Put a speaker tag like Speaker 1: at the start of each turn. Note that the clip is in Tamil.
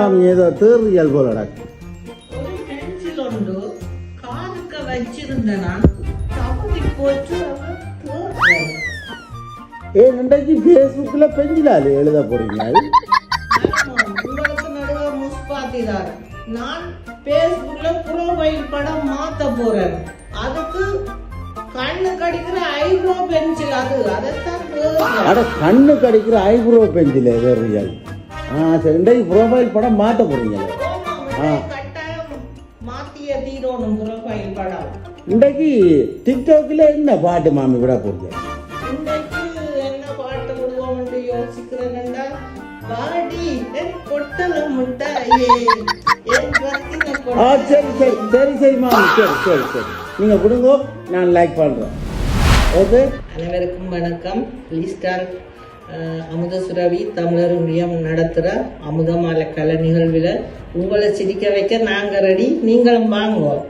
Speaker 1: மாமி ஏதோ தேர்றியல் போல நடக்கு.
Speaker 2: ஒரு பென்சில் ஒன்று காதுக்க வச்சிருந்தனா தவறி போச்சு.
Speaker 1: ஏன் இன்றைக்கு ஃபேஸ்புக்ல பெஞ்சிலாலே எழுத போறீங்க?
Speaker 2: உங்களுக்கு நடுவே முஸ்பாத்திதார். நான் பேஸ்புக்ல ப்ரோஃபைல் படம் மாத்த போறேன். அதுக்கு கண்ணு கடிக்கிற ஐப்ரோ பென்சில் அதைத்தான்
Speaker 1: கண்ணு கடிக்கிற ஐப்ரோ பென்சில் வேறியல். சரி, இன்றைக்கு ப்ரோஃபைல் படம் மாற்ற போறீங்களே?
Speaker 2: கட்டாயம் மாத்திய தீரோனும் ப்ரோஃபைல் படம்.
Speaker 1: இன்றைக்கு டிக்டாக்ல என்ன பாட்டு மாமி விட போறீங்க?
Speaker 2: இன்றைக்கு என்ன பாட்டு விடுவோம் என்று யோசிக்கிறேன்டா. பாடி கொட்டல முட்டாயே.
Speaker 1: சரி சரி சரி சரி மாமி, சரி சரி சரி, நீங்க விடுங்க, நான் லைக் பண்றேன். ஓகே.
Speaker 2: அனைவருக்கும் வணக்கம். ப்ளீஸ்டார் அமுத சுரவி தமிழர் ஒன்றியம் நடத்துகிற அமுதமால கலை நிகழ்வில் உங்களை சிரிக்க வைக்க நாங்கள் ரெடி, நீங்களும் வாங்குவோம்.